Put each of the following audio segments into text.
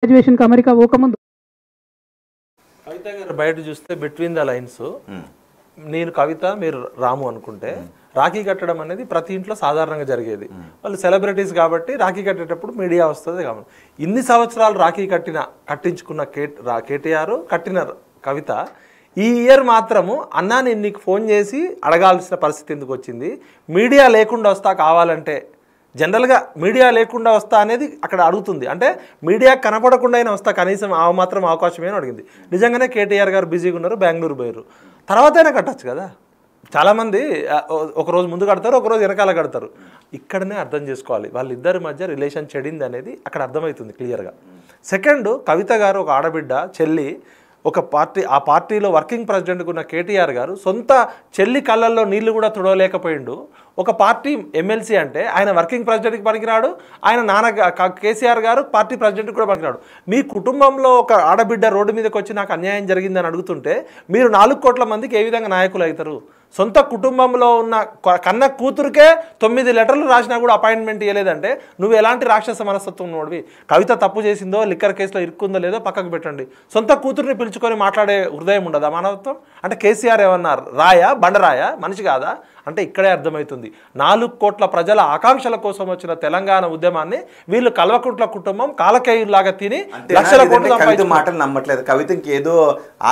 గ్రాడ్యుయేషన్కి America పోకముందు కవిత గారు బయట చూస్తే బిట్వీన్ ద లైన్స్ నేను కవిత మీరు రాము అనుకుంటే రాఖీ కట్టడం అనేది ప్రతి ఇంట్లో సాధారణంగా జరిగేది. వాళ్ళు సెలబ్రిటీస్ కాబట్టి రాఖీ కట్టేటప్పుడు మీడియా వస్తుంది కాబట్టి ఇన్ని సంవత్సరాలు రాఖీ కట్టించుకున్న కేటీఆర్ కట్టిన కవిత ఈ ఇయర్ మాత్రము అన్నా నేను నీకు ఫోన్ చేసి అడగాల్సిన పరిస్థితి ఎందుకు వచ్చింది, మీడియా లేకుండా వస్తా కావాలంటే జనరల్గా మీడియా లేకుండా వస్తా అనేది అక్కడ అడుగుతుంది. అంటే మీడియా కనపడకుండా అయినా వస్తా కనీసం ఆ మాత్రం అవకాశం ఏమో అడిగింది. నిజంగానే కేటీఆర్ గారు బిజీగా ఉన్నారు, బెంగళూరు పోయారు, తర్వాత అయినా కట్టచ్చు కదా. చాలామంది ఒకరోజు ముందు కడతారు, ఒకరోజు వెనకాల కడతారు. ఇక్కడనే అర్థం చేసుకోవాలి వాళ్ళిద్దరి మధ్య రిలేషన్ చెడింది అనేది అక్కడ అర్థమవుతుంది క్లియర్గా. సెకండ్, కవిత గారు ఒక ఆడబిడ్డ చెల్లి, ఒక పార్టీ ఆ పార్టీలో వర్కింగ్ ప్రెసిడెంట్గా ఉన్న కేటీఆర్ గారు సొంత చెల్లి కళ్ళల్లో నీళ్లు కూడా తుడవలేకపోయిండు. ఒక పార్టీ ఎమ్మెల్సీ అంటే ఆయన వర్కింగ్ ప్రెసిడెంట్కి పనికిరాడు, ఆయన కేసీఆర్ గారు పార్టీ ప్రెసిడెంట్కి కూడా పనికిరాడు. మీ కుటుంబంలో ఒక ఆడబిడ్డ రోడ్డు మీదకి వచ్చి నాకు అన్యాయం జరిగిందని అడుగుతుంటే మీరు 4 కోట్ల మందికి ఏ విధంగా నాయకులు అవుతారు? సొంత కుటుంబంలో ఉన్న కన్న కూతురుకే 9 లెటర్లు రాసినా కూడా అపాయింట్మెంట్ ఇవ్వలేదంటే నువ్వు ఎలాంటి రాక్షస మనస్తత్వం ఉన్నోడివి? కవిత తప్పు చేసిందో లిక్కర్ కేసులో ఇరుక్కుందో లేదో పక్కకు పెట్టండి, సొంత కూతుర్ని పిలుచుకొని మాట్లాడే హృదయం ఉండదా మానవత్వం? అంటే కేసీఆర్ ఏమన్నారు, రాయా బండరాయా మనిషి కాదా? అంటే ఇక్కడే అర్థమవుతుంది 4 కోట్ల ప్రజల ఆకాంక్షల కోసం వచ్చిన తెలంగాణ ఉద్యమాన్ని వీళ్ళు కల్వకుంట్ల కుటుంబం కాలకేయులాగా తిని లక్షల కోట్ల మాటలు నమ్మట్లేదు. కవిత ఇంకేదో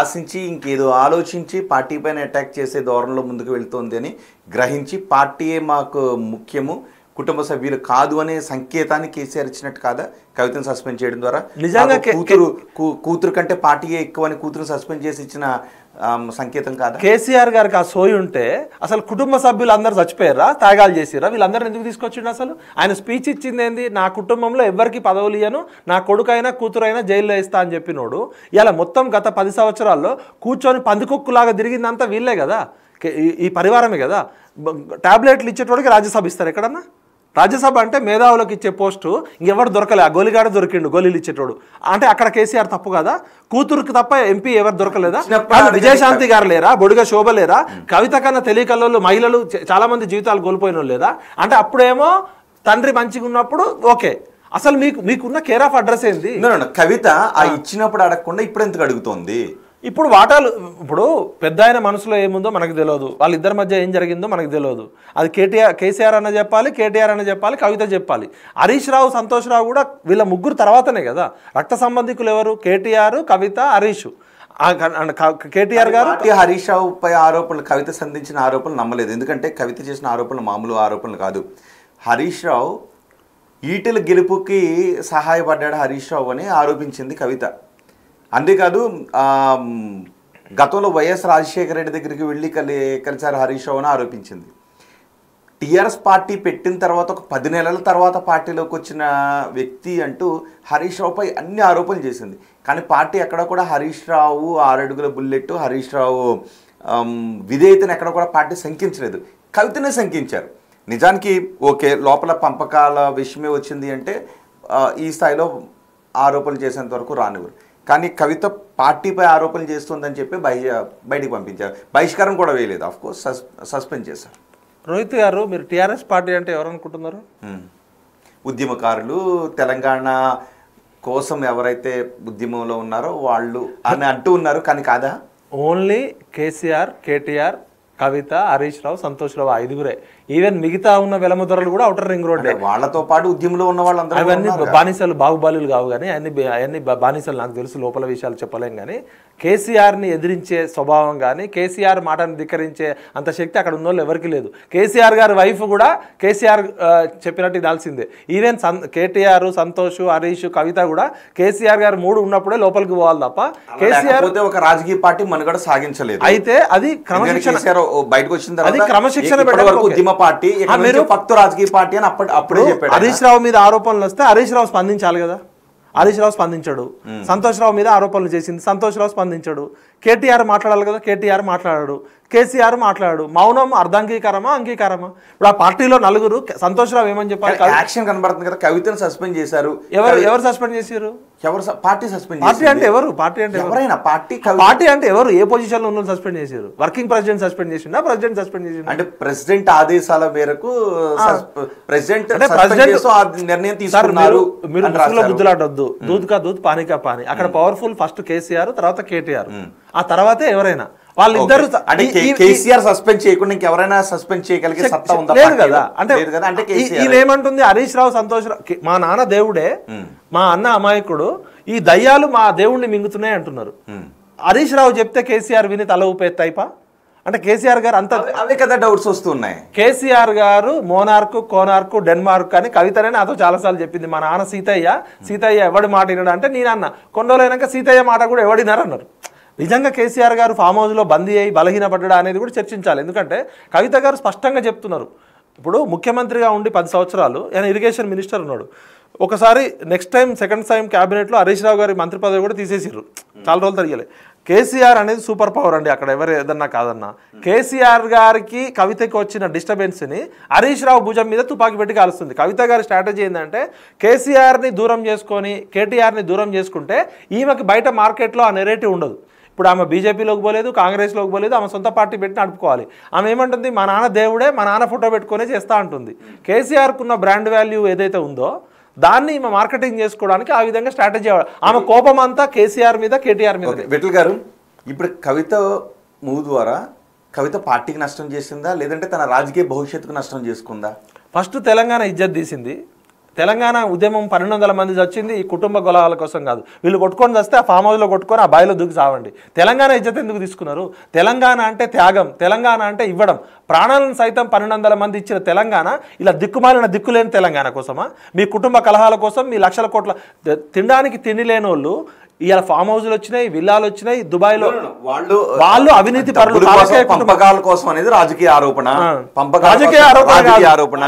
ఆశించి ఇంకేదో ఆలోచించి పార్టీ పైన అటాక్ చేసే ధోరణిలో ముందుకు వెళ్తోంది అని గ్రహించి పార్టీయే మాకు ముఖ్యము, కుటుంబ సభ్యులు కాదు అనే సంకేతాన్ని కేసీఆర్ ఇచ్చినట్టు కాదా కవితను సస్పెండ్ చేయడం ద్వారా? నిజంగా కూతురు కంటే పార్టీయే ఎక్కువ అని కూతురు సస్పెండ్ చేసి ఇచ్చిన సంకేతం కాదా? కేసీఆర్ గారికి ఆ సోయి ఉంటే అసలు కుటుంబ సభ్యులు అందరూ చచ్చిపోయారా, త్యాగాలు చేసిరా? వీళ్ళందరూ ఎందుకు తీసుకొచ్చిండు? అసలు ఆయన స్పీచ్ ఇచ్చింది ఏంది, నా కుటుంబంలో ఎవరికి పదవులు ఇయ్యను, నా కొడుకైనా కూతురైనా జైల్లో వేస్తా అని చెప్పినోడు ఇలా మొత్తం గత 10 సంవత్సరాల్లో కూర్చొని పందికొక్కులాగా తిరిగిందంతా వీళ్ళే కదా, ఈ పరివారమే కదా. టాబ్లెట్లు ఇచ్చేటోడికి రాజ్యసభ ఇస్తారు ఎక్కడన్నా? రాజ్యసభ అంటే మేధావులకు ఇచ్చే పోస్టు ఇంకెవరు దొరకలే, ఆ గోలిగాడ దొరికిండు గోళీలు ఇచ్చేటోడు. అంటే అక్కడ కేసీఆర్ తప్పు కదా? కూతురుకి తప్ప ఎంపీ ఎవరు దొరకలేదా? విజయశాంతి గారు లేరా, బొడిగ శోభ లేరా, కవిత కన్నా తెలియకల్లో మహిళలు చాలా మంది జీవితాలు కోల్పోయిన లేదా? అంటే అప్పుడేమో తండ్రి మంచిగా ఉన్నప్పుడు ఓకే, అసలు మీకున్న కేర్ ఆఫ్ అడ్రస్ ఏంది? కవిత ఆ ఇచ్చినప్పుడు అడగకుండా ఇప్పుడు ఎందుకు అడుగుతోంది? ఇప్పుడు వాటాలు, ఇప్పుడు పెద్ద ఆయన మనసులో ఏముందో మనకు తెలియదు, వాళ్ళిద్దరి మధ్య ఏం జరిగిందో మనకు తెలియదు. అది కేసీఆర్ అన్న చెప్పాలి, కేటీఆర్ అన్న చెప్పాలి, కవిత చెప్పాలి. హరీష్ రావు, సంతోష్ రావు కూడా వీళ్ళ ముగ్గురు తర్వాతనే కదా. రక్త సంబంధికులు ఎవరు? కేటీఆర్, కవిత, హరీష్. కేటీఆర్ గారు హరీష్ రావు పై ఆరోపణలు, కవిత సంధించిన ఆరోపణలు నమ్మలేదు. ఎందుకంటే కవిత చేసిన ఆరోపణలు మామూలు ఆరోపణలు కాదు. హరీష్ రావు ఈటెల గెలుపుకి సహాయపడ్డాడు హరీష్ రావు అని ఆరోపించింది కవిత. అంతేకాదు గతంలో వైఎస్ రాజశేఖర రెడ్డి దగ్గరికి వెళ్ళి కలిసారు హరీష్ రావు అని ఆరోపించింది. టీఆర్ఎస్ పార్టీ పెట్టిన తర్వాత ఒక 10 నెలల తర్వాత పార్టీలోకి వచ్చిన వ్యక్తి అంటూ హరీష్ రావుపై అన్ని ఆరోపణలు చేసింది. కానీ పార్టీ ఎక్కడ కూడా హరీష్ రావు 6 అడుగుల బుల్లెట్, హరీష్ రావు విధేయతను ఎక్కడ కూడా పార్టీ శంకించలేదు, కవితనే శంకించారు. నిజానికి ఓకే, లోపల పంపకాల విషయమే వచ్చింది అంటే ఈ స్థాయిలో ఆరోపణలు చేసేంత వరకు రానివ్వరు. కానీ కవిత పార్టీపై ఆరోపణలు చేస్తుందని చెప్పి బయటికి పంపించారు. బహిష్కారం కూడా వేయలేదు, ఆఫ్కోర్స్ సస్పెండ్ చేశారు. రోహిత్ గారు, మీరు టీఆర్ఎస్ పార్టీ అంటే ఎవరు అనుకుంటున్నారు? ఉద్యమకారులు, తెలంగాణ కోసం ఎవరైతే ఉద్యమంలో ఉన్నారో వాళ్ళు అని అంటూ ఉన్నారు. కానీ కాదా? ఓన్లీ కేసీఆర్, కేటీఆర్, కవిత, హరీష్ రావు, సంతోష్ రావు 5గురే. ఈవెన్ మిగతా ఉన్న వెలమదొరలు కూడా అవుటర్ రింగ్ రోడ్, వాళ్ళతో పాటు ఉద్యమంలో ఉన్న వాళ్ళందరూ అవన్నీ బానిసలు, బాహుబలులు కావు. కానీ అవన్నీ బానిసలు, నాకు తెలుసు, లోపల విషయాలు చెప్పలేం. కానీ కేసీఆర్ని ఎదిరించే స్వభావం కానీ కేసీఆర్ మాటను ధిక్కరించే అంత శక్తి అక్కడ ఉన్న వాళ్ళు ఎవరికి లేదు. కేసీఆర్ గారి వైఫ్ కూడా కేసీఆర్ చెప్పినట్టు ఇదాల్సిందే. ఈవెన్ కేటీఆర్, సంతోష్, హరీష్, కవిత కూడా కేసీఆర్ గారు 3 ఉన్నప్పుడే లోపలికి పోవాలి తప్ప కేసీఆర్ ఒక రాజకీయ పార్టీ మనుగడ సాగించలేదు. అయితే అది క్రమశిక్షణ, బయటకు వచ్చిన అది క్రమశిక్షణ పార్టీ, రాజకీయ పార్టీ అని అప్పుడే చెప్పాడు. హరీష్ రావు మీద ఆరోపణలు వస్తే హరీష్ రావు స్పందించాలి కదా. హరీష్ రావు స్పందించాడు. సంతోష్ రావు మీద ఆరోపణలు చేసింది, సంతోష్ రావు స్పందించాడు. కేటీఆర్ మాట్లాడాలి కదా, కేటీఆర్ మాట్లాడాడు. కేసీఆర్ మాట్లాడు. మౌనం అర్ధాంగీకారమా అంగీకారమా? ఇప్పుడు ఆ పార్టీలో నలుగురు సంతోషరావు ఏమని చెప్పాలి? యాక్షన్ కనబడుతుంది కదా, కవితను సస్పెండ్ చేశారు. ఎవరు సస్పెండ్ చేశారు? Party suspend. పార్టీ అంటే ఎవరు? పార్టీ అంటే ఎవరైనా పార్టీ అంటే ఎవరు? ఏ పొజిషన్ లో ఉన్న సస్పెండ్ చేశారు? వర్కింగ్ ప్రెసిడెంట్ సస్పెండ్ చేసిండా? ప్రెసిడెంట్ సస్పెండ్ చేసిండా? అంటే ప్రెసిడెంట్ ఆదేశాల మేరకు ప్రెసిడెంట్ నిర్ణయం తీసుకున్నారు. మీరు గుద్దులాడొద్దు, దూద్ కా దూద్ పానీ కా పానీ. అక్కడ పవర్ఫుల్ ఫస్ట్ కేసీఆర్, తర్వాత కేటీఆర్, ఆ తర్వాతే ఎవరైనా. వాళ్ళిద్దరు అంటే కేసీఆర్ సస్పెండ్ చేయకుండా ఇంకెవరైనా సస్పెండ్ చేయగలిగే సత్తా ఉందా? లేదు కదా. అంటే ఏమంటుంది హరీష్ రావు, సంతోష్ రావు, మా నాన్న దేవుడే, మా అన్న అమాయకుడు, ఈ దయ్యాలు మా దేవుణ్ణి మింగుతున్నాయి అంటున్నారు. హరీష్ రావు చెప్తే కేసీఆర్ విని తల ఊపేత్తాయిపా? అంటే కేసీఆర్ గారు అంత అవే కదా డౌట్స్ వస్తున్నాయి. కేసీఆర్ గారు మోనార్కు, కోనార్కు, డెన్మార్క్ అని కవితనే నాతో చాలాసార్లు చెప్పింది. మా నాన్న సీతయ్య ఎవడి మాట వినడు అంటే నేనన్నా. కొన్ని రోజులైనాక సీతయ్య మాట కూడా ఎవడినారు అన్నారు. నిజంగా కేసీఆర్ గారు ఫామ్ హౌస్లో బందీ అయ్యి బలహీనపడ్డా అనేది కూడా చర్చించాలి. ఎందుకంటే కవిత గారు స్పష్టంగా చెప్తున్నారు. ఇప్పుడు ముఖ్యమంత్రిగా ఉండి 10 సంవత్సరాలు ఆయన ఇరిగేషన్ మినిస్టర్ ఉన్నాడు. ఒకసారి నెక్స్ట్ టైం సెకండ్ టైం క్యాబినెట్లో హరీష్ రావు గారి మంత్రి పదవి కూడా తీసేసారు. చాలా రోజులు తిరగలే. కేసీఆర్ అనేది సూపర్ పవర్ అండి. అక్కడ ఎవరు ఏదన్నా కాదన్నా, కేసీఆర్ గారికి కవితకి వచ్చిన డిస్టర్బెన్స్ని హరీష్ రావు భుజం మీద తుపాకీ పెట్టి కాలుస్తుంది. కవిత గారి స్ట్రాటజీ ఏంటంటే కేసీఆర్ని దూరం చేసుకొని కేటీఆర్ని దూరం చేసుకుంటే ఈమెకి బయట మార్కెట్లో ఆ నెరేటివ్ ఉండదు. ఇప్పుడు ఆమె బీజేపీలోకి పోలేదు, కాంగ్రెస్లోకి పోలేదు, ఆమె సొంత పార్టీ పెట్టి నడుపుకోవాలి. ఆమె ఏమంటుంది? మా నాన్న దేవుడే, మా నాన్న ఫోటో పెట్టుకునే చేస్తా అంటుంది. కేసీఆర్కు ఉన్న బ్రాండ్ వాల్యూ ఏదైతే ఉందో దాన్ని ఈమె మార్కెటింగ్ చేసుకోవడానికి ఆ విధంగా స్ట్రాటజీ. ఆమె కోపం అంతా కేసీఆర్ మీద, కేటీఆర్ మీద. విఠల్ గారు, ఇప్పుడు కవిత మూవ్ ద్వారా కవిత పార్టీకి నష్టం చేసిందా, లేదంటే తన రాజకీయ భవిష్యత్తుకు నష్టం చేసుకుందా? ఫస్ట్ తెలంగాణ ఇజ్జత్ తీసింది. తెలంగాణ ఉద్యమం 1200 మంది వచ్చింది ఈ కుటుంబ గొలవాల కోసం కాదు. వీళ్ళు కొట్టుకొని వస్తే ఆ ఫామ్ హౌస్లో కొట్టుకొని ఆ బాయిలో దూకి సావండి. తెలంగాణ ఇజ్జత్ ఎందుకు తీసుకున్నారు? తెలంగాణ అంటే త్యాగం, తెలంగాణ అంటే ఇవ్వడం. ప్రాణాలను సైతం 1200 మంది ఇచ్చిన తెలంగాణ ఇలా దిక్కుమాలిన దిక్కులేని తెలంగాణ కోసమా? మీ కుటుంబ కలహాల కోసం, మీ లక్షల కోట్ల తినడానికి తిండి లేని వాళ్ళు ఇవాళ ఫామ్ హౌస్లు వచ్చినాయి, విల్లాలు వచ్చినాయి దుబాయ్లో. వాళ్ళు అవినీతి పరులు. పంపకాల కోసం అనేది రాజకీయ ఆరోపణ. రాజకీయ ఆరోపణ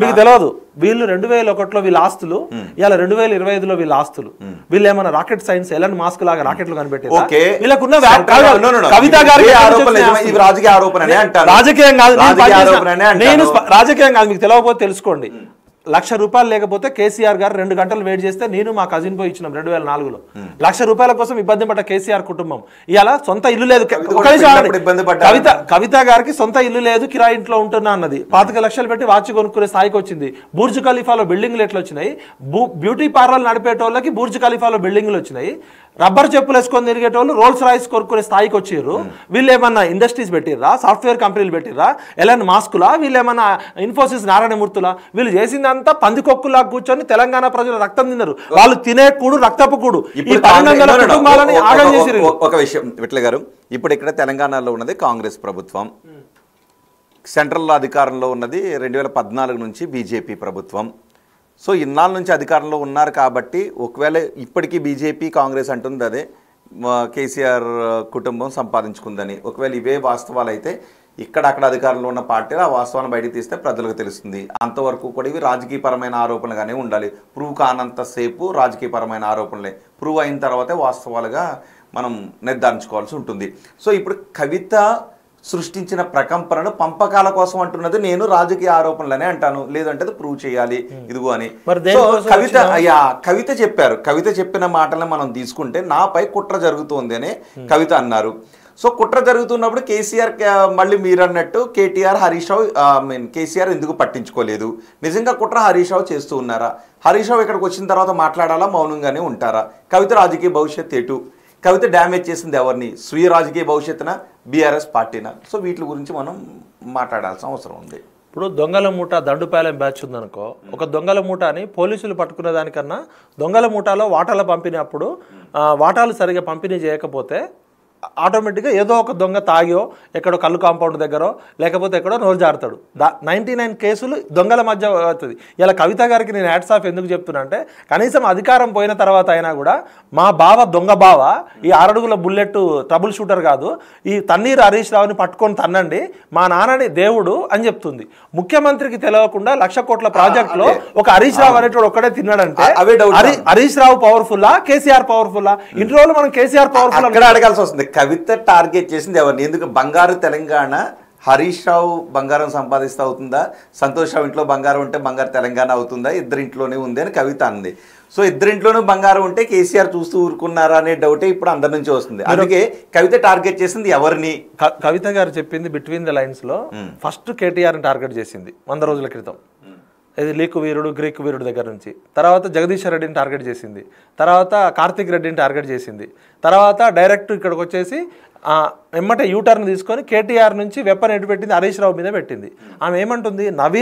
మీకు తెలియదు. వీళ్ళు 2001లో వీళ్ళ ఆస్తులు, ఇలా 2025లో వీళ్ళ ఆస్తులు. వీళ్ళు ఏమన్నా రాకెట్ సైన్స్ ఎలన్ మాస్క్ లాగా రాకెట్లు కనిపెట్టారు. కవిత గారికి రాజకీయం కాదు, మీకు తెలియకపోతే తెలుసుకోండి. ₹1,00,000 లేకపోతే కేసీఆర్ గారు 2 గంటలు వెయిట్ చేస్తే నేను మా కజిన్ పోయి ఇచ్చినాం 2004లో. ₹1,00,000 కోసం ఇబ్బంది పడ్డ కేసీఆర్ కుటుంబం ఇవాళ సొంత ఇల్లు లేదు. కవిత గారికి సొంత ఇల్లు లేదు, కిరాయి ఇంట్లో ఉంటున్నా అన్నది. 25 లక్షలు పెట్టి వాచ్ కొనుక్కునే స్థాయికి వచ్చింది. బుర్జ్ ఖలీఫాలో బిల్డింగ్లు ఎట్లా వచ్చినాయి? బ్యూటీ పార్లర్ నడిపేటోళ్ళకి బుర్జ్ ఖలీఫాలో బిల్డింగ్లు వచ్చినాయి. రబ్బర్ చెప్పులు వేసుకొని తిరిగేటోళ్ళు రోల్స్ రాయిస్ కొనుక్కునే స్థాయికి వచ్చారు. వీళ్ళు ఏమన్నా ఇండస్ట్రీస్ పెట్టిర్రా? సాఫ్ట్వేర్ కంపెనీలు పెట్టిర్రా? ఎలన్ మాస్కులా? వీళ్ళు ఏమన్నా ఇన్ఫోసిస్ నారాయణమూర్తులా? వీళ్ళు చేసిందంతా పందికొక్కులా కూర్చొని తెలంగాణ ప్రజల రక్తం తిన్నారు. వాళ్ళు తినే కూడు రక్తపు కూడు. ఒక విషయం విట్ల గారు, ఇప్పుడు ఇక్కడ తెలంగాణలో ఉన్నది కాంగ్రెస్ ప్రభుత్వం, సెంట్రల్ అధికారంలో ఉన్నది 2014 నుంచి బీజేపీ ప్రభుత్వం. సో ఇన్నాళ్ళ నుంచి అధికారంలో ఉన్నారు కాబట్టి ఒకవేళ ఇప్పటికీ బీజేపీ కాంగ్రెస్ అంటుంది అదే కేసీఆర్ కుటుంబం సంపాదించుకుందని. ఒకవేళ ఇవే వాస్తవాలు అయితే ఇక్కడ అక్కడ అధికారంలో ఉన్న పార్టీలు ఆ వాస్తవాన్ని బయటకు తీస్తే ప్రజలకు తెలుస్తుంది. అంతవరకు కూడా ఇవి రాజకీయపరమైన ఆరోపణలుగానే ఉండాలి. ప్రూవ్ కానంతసేపు రాజకీయపరమైన ఆరోపణలే, ప్రూవ్ అయిన తర్వాతే వాస్తవాలుగా మనం నిర్ధారించుకోవాల్సి ఉంటుంది. సో ఇప్పుడు కవిత సృష్టించిన ప్రకంపనను పంపకాల కోసం అంటున్నది నేను రాజకీయ ఆరోపణలనే అంటాను, లేదంటే అది ప్రూవ్ చేయాలి ఇదిగో అని. కవిత చెప్పారు. కవిత చెప్పిన మాటలను మనం తీసుకుంటే నాపై కుట్ర జరుగుతోంది అని కవిత అన్నారు. సో కుట్ర జరుగుతున్నప్పుడు కేసీఆర్ మళ్ళీ మీరు అన్నట్టు కేటీఆర్ హరీష్ రావు కేసీఆర్ ఎందుకు పట్టించుకోలేదు? నిజంగా కుట్ర హరీష్ రావు చేస్తూ ఉన్నారా? హరీష్ రావు ఇక్కడికి వచ్చిన తర్వాత మాట్లాడాలా, మౌనంగానే ఉంటారా? కవిత రాజకీయ భవిష్యత్ ఎటు? కవిత డ్యామేజ్ చేసింది ఎవరిని? స్వీయ రాజకీయ భవిష్యత్తున, బీఆర్ఎస్ పార్టీనా? సో వీటి గురించి మనం మాట్లాడాల్సిన అవసరం ఉంది. ఇప్పుడు దొంగల మూట దండుపాలెం బ్యాచ్ ఉందనుకో, ఒక దొంగల మూట అని పోలీసులు పట్టుకునే దానికన్నా దొంగల మూటలో వాటాలు పంపినప్పుడు వాటాలు సరిగా పంపిణీ చేయకపోతే ఆటోమేటిక్గా ఏదో ఒక దొంగ తాగో ఎక్కడో కళ్ళు కాంపౌండ్ దగ్గరో లేకపోతే ఎక్కడో నోరు జారుతాడు. 99 కేసులు దొంగల మధ్య అవుతుంది. ఇలా కవిత గారికి నేను హ్యాట్స్ ఆఫ్ ఎందుకు చెప్తున్నా అంటే కనీసం అధికారం పోయిన తర్వాత అయినా కూడా మా బావ దొంగ బావ ఈ 6 అడుగుల బుల్లెట్ ట్రబుల్ షూటర్ కాదు, ఈ తన్నీరు హరీష్ రావుని పట్టుకొని తన్నండి, మా నాన్నని దేవుడు అని చెప్తుంది. ముఖ్యమంత్రికి తెలియకుండా 1,00,000 కోట్ల ప్రాజెక్టులో ఒక హరీష్ రావు అనేటోడు ఒక్కడే తిన్నాడంటే హరీష్ రావు పవర్ఫుల్లా కేసీఆర్ పవర్ఫుల్లా? ఇన్ని రోజులు మనం కేసీఆర్ పవర్ఫుల్ అడగాల్సి వస్తుంది. కవిత టార్గెట్ చేసింది ఎవరిని? ఎందుకు బంగారు తెలంగాణ హరీష్ రావు బంగారం సంపాదిస్తూ అవుతుందా, సంతోష్ రావు ఇంట్లో బంగారం ఉంటే బంగారు తెలంగాణ అవుతుందా, ఇద్దరింట్లోనే ఉంది అని కవిత అంది. సో ఇద్దరింట్లోనూ బంగారం ఉంటే కేసీఆర్ చూస్తూ ఊరుకున్నారా అనే డౌటే ఇప్పుడు అందరి నుంచి వస్తుంది. అందుకే కవిత టార్గెట్ చేసింది ఎవరిని? కవిత గారు చెప్పింది బిట్వీన్ ద లైన్స్ లో ఫస్ట్ కేటీఆర్ని టార్గెట్ చేసింది 100 రోజుల క్రితం. ఇది లీకు వీరుడు గ్రీకు వీరుడు దగ్గర నుంచి. తర్వాత జగదీష్ రెడ్డిని టార్గెట్ చేసింది. తర్వాత కార్తిక్ రెడ్డిని టార్గెట్ చేసింది. తర్వాత డైరెక్ట్ ఇక్కడికి వచ్చేసి ఎమ్మటే యూటర్న్ తీసుకొని కేటీఆర్ నుంచి వెపన్ ఎటు పెట్టింది, హరీష్ రావు మీద పెట్టింది. ఆమె ఏమంటుంది, నవీన్